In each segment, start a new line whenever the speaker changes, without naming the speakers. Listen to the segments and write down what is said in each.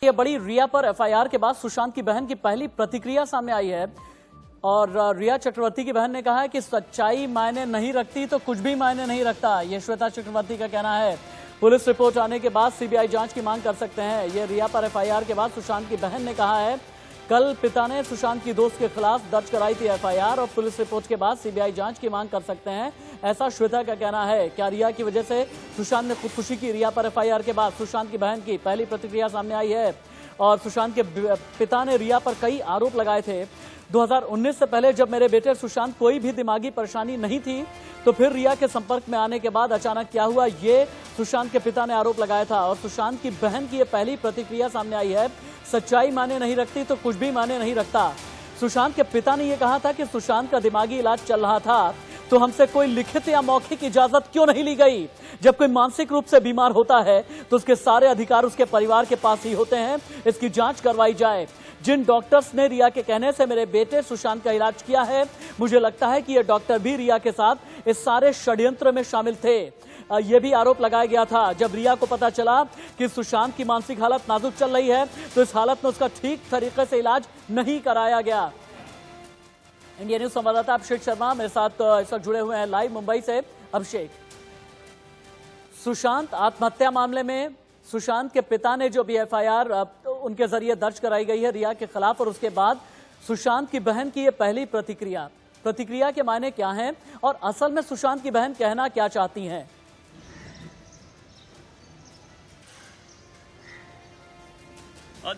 ये बड़ी रिया पर एफआईआर के बाद सुशांत की बहन की पहली प्रतिक्रिया सामने आई है और रिया चक्रवर्ती की बहन ने कहा है कि सच्चाई मायने नहीं रखती तो कुछ भी मायने नहीं रखता। ये श्वेता चक्रवर्ती का कहना है। पुलिस रिपोर्ट आने के बाद सीबीआई जांच की मांग कर सकते हैं। ये रिया पर एफआईआर के बाद सुशांत की बहन ने कहा है कल पिता ने सुशांत की दोस्त के खिलाफ दर्ज कराई थी एफआईआर और पुलिस रिपोर्ट के बाद सीबीआई जांच की मांग कर सकते हैं, ऐसा श्वेता का कहना है। क्या रिया की वजह से सुशांत ने खुदकुशी की? रिया पर एफआईआर के बाद सुशांत की बहन की पहली प्रतिक्रिया सामने आई है और सुशांत के पिता ने रिया पर कई आरोप लगाए थे। 2019 से पहले जब मेरे बेटे सुशांत कोई भी दिमागी परेशानी नहीं थी तो फिर रिया के संपर्क में आने के बाद अचानक क्या हुआ, ये सुशांत के पिता ने आरोप लगाया था और सुशांत की बहन की ये पहली प्रतिक्रिया सामने आई है। सच्चाई माने नहीं रखती तो कुछ भी माने नहीं रखता। सुशांत के पिता ने यह कहा था कि सुशांत का दिमागी इलाज चल रहा था तो हमसे कोई लिखित या मौखिक इजाजत क्यों नहीं ली गई? जब कोई मानसिक रूप से बीमार होता है तो उसके सारे अधिकार उसके परिवार के पास ही होते हैं। इसकी जांच करवाई जाए। जिन डॉक्टर्स ने रिया के कहने से मेरे बेटे सुशांत का इलाज किया है, मुझे लगता है कि ये डॉक्टर भी रिया के साथ इस सारे षड्यंत्र में शामिल थे। यह भी आरोप लगाया गया था। जब रिया को पता चला कि सुशांत की मानसिक हालत नाजुक चल रही है तो इस हालत में उसका ठीक तरीके से इलाज नहीं कराया गया। इंडिया न्यूज संवाददाता अभिषेक शर्मा मेरे साथ इस वक्त जुड़े हुए हैं लाइव मुंबई से। अभिषेक, सुशांत आत्महत्या मामले में सुशांत के पिता ने जो भी एफआईआर उनके जरिए दर्ज कराई गई है रिया के खिलाफ और उसके बाद सुशांत की बहन की ये पहली प्रतिक्रिया के मायने क्या हैं और असल में सुशांत की बहन कहना क्या चाहती हैं?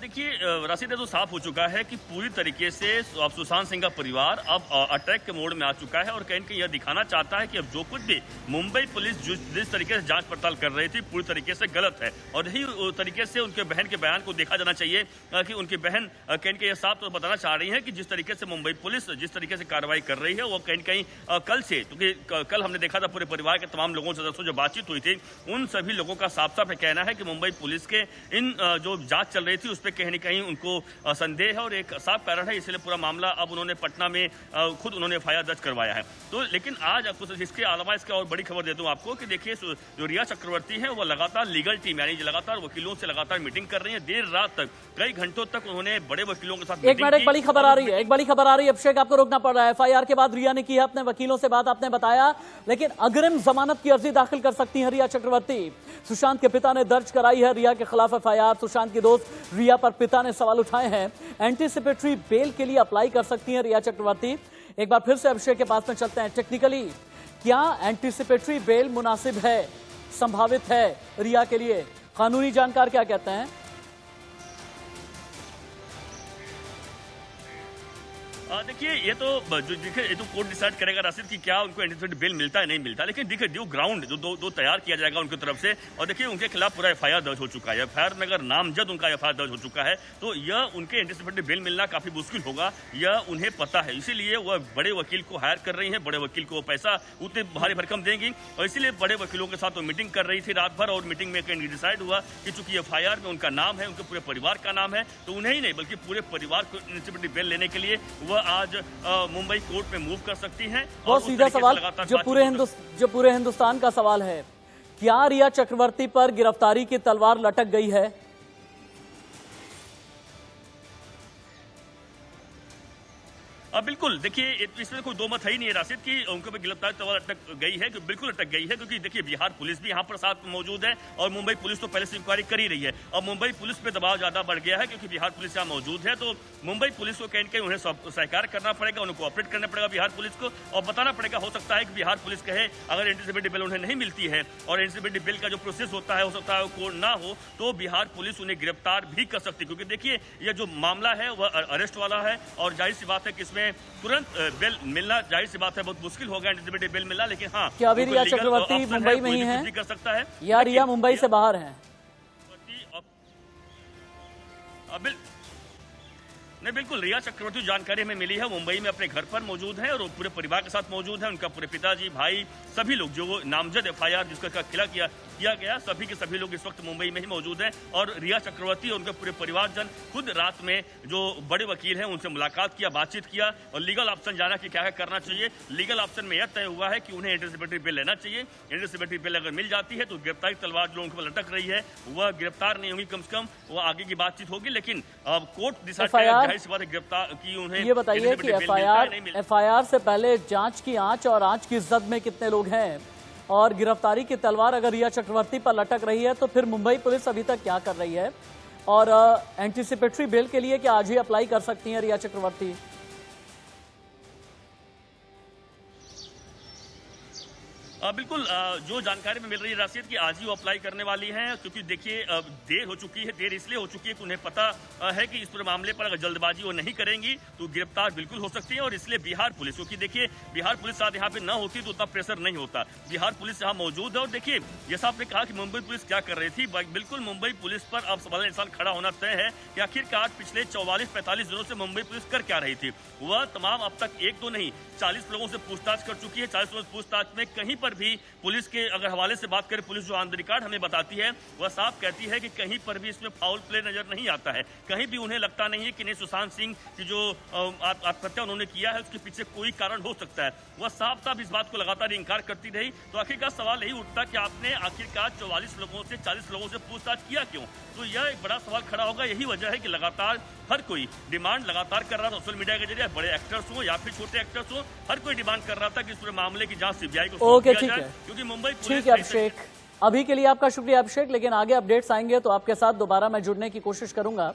देखिए, राशिद तो साफ हो चुका है कि पूरी तरीके से अब सुशांत सिंह का परिवार अब अटैक के मोड में आ चुका है और कहीं न कहीं यह दिखाना चाहता है कि अब जो कुछ भी मुंबई पुलिस जिस तरीके से जांच पड़ताल कर रही थी पूरी तरीके से गलत है और यही तरीके से उनके बहन के बयान को देखा जाना चाहिए कि उनकी बहन कहीं न कहीं यह साफ तो बताना चाह रही है कि जिस तरीके से मुंबई पुलिस जिस तरीके से कार्रवाई कर रही है वो कहीं न कहीं कल से, क्योंकि कल हमने देखा था पूरे परिवार के तमाम लोगों सदस्यों जो बातचीत हुई थी उन सभी लोगों का साफ साफ कहना है कि मुंबई पुलिस के इन जो जांच चल रही थी उस पर कहीं न कहीं उनको संदेह है और एक साफ कारण है, इसलिए पूरा मामला अब उन्होंने पटना में खुद उन्होंने एफआईआर दर्ज करवाया है। तो लेकिन आज आपको इसके अलावा इसके और बड़ी खबर दे दूं आपको कि देखिए जो रिया चक्रवर्ती है वो लगातार लीगल टीम यानी लगातार वकीलों से लगातार मीटिंग कर रही है। देर रात तक कई घंटों तक उन्होंने बड़े वकीलों के साथ
एक बड़ी खबर आ रही है अभिषेक, आपको रोकना पड़ रहा है। एफआईआर के बाद रिया ने की है अपने वकीलों से बात, आपने बताया, लेकिन अग्रिम जमानत की अर्जी दाखिल कर सकती है रिया चक्रवर्ती। सुशांत के पिता ने दर्ज कराई है रिया के खिलाफ एफआईआर। सुशांत की दोस्त रिया पर पिता ने सवाल उठाए हैं। एंटीसिपेटरी बेल के लिए अप्लाई कर सकती हैं रिया चक्रवर्ती। एक बार फिर से अभिषेक के पास में चलते हैं। टेक्निकली क्या एंटीसिपेटरी बेल मुनासिब है, संभावित है रिया के लिए? कानूनी जानकार क्या कहते हैं?
देखिए, ये तो कोर्ट डिसाइड करेगा राशिद कि क्या उनको एंटीसिपेटरी बेल मिलता है नहीं मिलता, लेकिन देखिए ड्यू ग्राउंड जो तैयार किया जाएगा उनकी तरफ से। और देखिए उनके खिलाफ पूरा एफआईआर दर्ज हो चुका है। एफआईआर में अगर नामजद उनका एफआईआर दर्ज हो चुका है तो यह उनके एंटीसिपेटरी बेल मिलना काफी मुश्किल होगा, यह उन्हें पता है। इसीलिए वह बड़े वकील को हायर कर रही है। बड़े वकील को पैसा उतने भारी भरकम देंगी और इसीलिए बड़े वकीलों के साथ वो मीटिंग कर रही थी रात भर और मीटिंग में कहीं डिसाइड हुआ कि चूंकि एफआईआर में उनका नाम है, उनके पूरे परिवार का नाम है, तो उन्हें ही नहीं बल्कि पूरे परिवार को एंटीसिपेटरी बेल लेने के लिए वह आज मुंबई कोर्ट में मूव कर सकती हैं।
बहुत सीधा सवाल जो पूरे हिंदुस्तान का सवाल है, क्या रिया चक्रवर्ती पर गिरफ्तारी की तलवार लटक गई है?
बिल्कुल, देखिए इसमें कोई दो मत है ही नहीं है राशिद कि उनके ऊपर गिरफ्तारी तलवार अटक गई है, बिल्कुल अटक गई है, क्योंकि देखिए बिहार पुलिस भी यहाँ पर साथ मौजूद है और मुंबई पुलिस तो पहले से इंक्वायरी कर ही रही है। अब मुंबई पुलिस पे दबाव ज्यादा बढ़ गया है क्योंकि बिहार पुलिस यहाँ मौजूद है, तो मुंबई पुलिस को कहीं उन्हें सहकार करना पड़ेगा, उन्हें कोऑपरेट करना पड़ेगा बिहार पुलिस को और बताना पड़ेगा। हो सकता है कि बिहार पुलिस कहे अगर एंटीसिपेटरी बेल उन्हें नहीं मिलती है और एंटीसिपेटरी बेल का जो प्रोसेस होता है हो सकता है वो ना हो तो बिहार पुलिस उन्हें गिरफ्तार भी कर सकती है, क्योंकि देखिए यह जो मामला है वह अरेस्ट वाला है और जाहिर सी बात है कि इसमें तुरंत बेल मिलना जाहिर सी बात है बहुत मुश्किल होगा एंटीसिपेटरी बेल मिलना। लेकिन हाँ,
क्या अभी रिया चक्रवर्ती मुंबई में ही है
कर सकता है
या रिया मुंबई से बाहर है?
नहीं, बिल्कुल रिया चक्रवर्ती जानकारी हमें मिली है मुंबई में अपने घर पर मौजूद है और पूरे परिवार के साथ मौजूद है। उनका पूरे पिताजी, भाई, सभी लोग जो नामजद एफआईआर जिसका किया गया। सभी के सभी लोग इस वक्त मुंबई में ही मौजूद हैं और रिया चक्रवर्ती और उनके पूरे परिवारजन खुद रात में जो बड़े वकील हैं उनसे मुलाकात किया, बातचीत किया और लीगल ऑप्शन जाना कि क्या करना चाहिए। लीगल ऑप्शन में यह तय हुआ है कि उन्हें एंटीसिपेटरी बेल लेना चाहिए। एंटीसिपेटरी बेल अगर मिल जाती है तो गिरफ्तारी तलवार जो उनके पर लटक रही है वह गिरफ्तार नहीं होगी, कम से कम वह आगे की बातचीत होगी। लेकिन अब कोर्ट डिसाइड करेगा, जाहिर सी बात है गिरफ्तार की उन्हें।
ये बताइए कि एफआईआर से पहले जांच की आंच और आंच की जद में कितने लोग हैं, और गिरफ्तारी की तलवार अगर रिया चक्रवर्ती पर लटक रही है तो फिर मुंबई पुलिस अभी तक क्या कर रही है, और एंटीसिपेटरी बेल के लिए क्या आज ही अप्लाई कर सकती हैं रिया चक्रवर्ती?
बिल्कुल, जो जानकारी में मिल रही है राशिद की आज ही वो अप्लाई करने वाली हैं, क्योंकि देखिए देर हो चुकी है। देर इसलिए हो चुकी है कि उन्हें पता है कि इस पूरे मामले पर अगर जल्दबाजी वो नहीं करेंगी तो गिरफ्तार बिल्कुल हो सकती है। और इसलिए बिहार पुलिस, क्योंकि देखिए बिहार पुलिस साथ यहाँ पे न होती तो उतना प्रेशर नहीं होता। बिहार पुलिस यहाँ मौजूद है और देखिए जैसा आपने कहा कि मुंबई पुलिस क्या कर रही थी, बिल्कुल मुंबई पुलिस पर अब सवाल निशान खड़ा होना तय है कि आखिरकार पिछले 44-45 दिनों से मुंबई पुलिस कर क्या रही थी। वह तमाम अब तक एक दो नहीं 40 लोगों से पूछताछ कर चुकी है। 40 लोगों से पूछताछ में कहीं पर भी पुलिस के अगर हवाले से बात करें, पुलिस जो ऑन द रिकॉर्ड हमें बताती है वह साफ कहती है कि कहीं पर भी इसमें फाउल प्ले नजर नहीं आता है। कहीं भी उन्हें लगता नहीं है कि नहीं सुशांत सिंह की जो आत्महत्या उन्होंने किया है उसके पीछे कोई कारण हो सकता है। वह साफ साफ इस बात को लगातार इंकार करती रही। तो आखिरकार सवाल यही उठता कि आपने आखिरकार 44 लोगों से 40 लोगों से पूछताछ किया क्यों? तो यह एक बड़ा सवाल खड़ा होगा। यही वजह है कि लगातार हर कोई डिमांड लगातार कर रहा था सोशल मीडिया के जरिए, बड़े एक्टर्स हो या फिर छोटे एक्टर्स हो, हर कोई डिमांड कर रहा था कि इस पूरे मामले की जांच सीबीआई को सौंप दिया जाए, क्योंकि मुंबई पुलिस।
ठीक है अभिषेक, अभी के लिए आपका शुक्रिया अभिषेक, लेकिन आगे अपडेट्स आएंगे तो आपके साथ दोबारा मैं जुड़ने की कोशिश करूंगा।